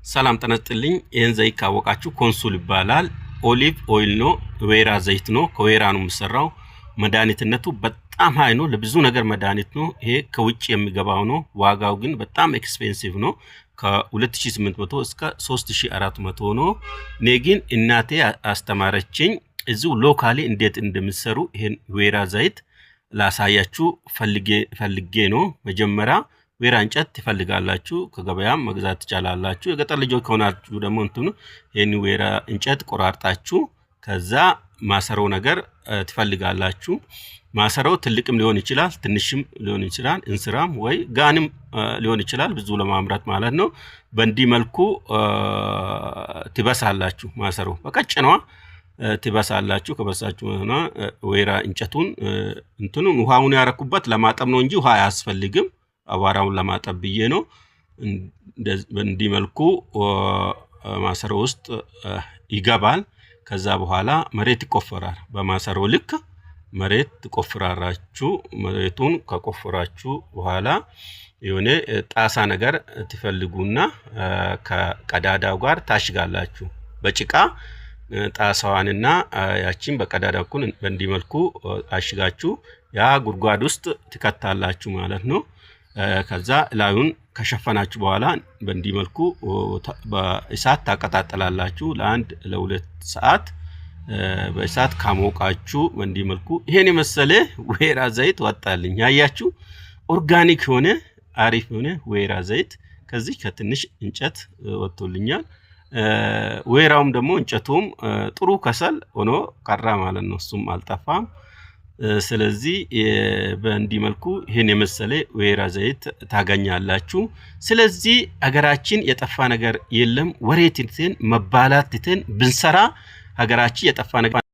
ሰላም ተነጥልኝ ይሄን ዘይት ካወቃችሁ ኮንሱል ይባላል ኦሊቭ ኦይል ነው ወይራ ዘይት ነው ከወይራ ነው የሚሰራው መድኃኒትነቱ በጣም ሃይ ነው ለብዙ ነገር መድኃኒት ነው ይሄ ከውጭ የሚገባው ነው ዋጋው ግን በጣም ኤክስፔንሲቭ ነው ከ2800 እስከ 3400 ነው ነግን እናቴ አስተማረችኝ እዚሁ ሎካሊ እንዴት እንደምሰሩ ይሄን ወይራ ዘይት ላሳያችሁ ፈልጌ ነው መጀመሪያ ወይራ እንጨት ትፈልጋላችሁ ከገበያም መግዛት ትችላላችሁ የገጠር ልጆች ከሆናችሁ ደግሞ እንትኑ ይሄን ወይራ እንጨት ቆራርጣችሁ ከዛ ማሰሮ ነገር ትፈልጋላችሁ ማሰሮ ትልቅም ሊሆን ይችላል ትንሽም ሊሆን ይችላል እንስራም ወይ ጋንም ሊሆን ይችላል ብዙ ለማምራት ማለት ነው በእንዲ መልኩ ትበሳላችሁ ማሰሮ በቀጭነዋ ትበሳላችሁ ከበሳችሁና ወይራ እንጨቱን እንትኑን ውሃውን ያረኩበት ለማጠብ ነው እንጂ ውሃ አያስፈልግም አዋራውን ለማጠብ ብዬ ነው በእንዲ መልኩ ማሰሮ ውስጥ ይገባል ከዛ በኋላ መሬት ይቆፈራል በማሰሮ ልክ መሬት ትቆፍራራችሁ መሬቱን ከቆፈራችሁ በኋላ የሆነ ጣሳ ነገር ትፈልጉና ከቀዳዳው ጋር ታሽጋላችሁ በጭቃ ጣሳዋንና ያቺን በቀዳዳኩን በእንዲ መልኩ አሽጋችሁ ያ ጉርጓድ ውስጥ ትከታላችሁ ማለት ነው ከዛ ላዩን ከሸፈናችሁ በኋላ በእንዲ መልኩ በእሳት ታቀጣጣላላችሁ ለአንድ ለሁለት ሰዓት በእሳት ካሞቃችሁ በእንዲ መልኩ ይሄን የመሰለ ወይራ ዘይት ወጣልኝ ያያችሁ ኦርጋኒክ ሆነ አሪፍ ሆነ ወይራ ዘይት ከዚህ ከትንሽ እንጨት ወጥቶልኛል ወይራውም ደግሞ እንጨቱም ጥሩ ከሰል ሆኖ ቀራ ማለት ነው እሱም አልጠፋም ስለዚህ በእንዲ መልኩ ይሄን የመሰለ ወይራ ዘይት ታገኛላችሁ ስለዚህ አገራችን የጠፋ ነገር የለም ወሬትትን መባላትትን ብንሰራ አገራችን የጠፋ ነገር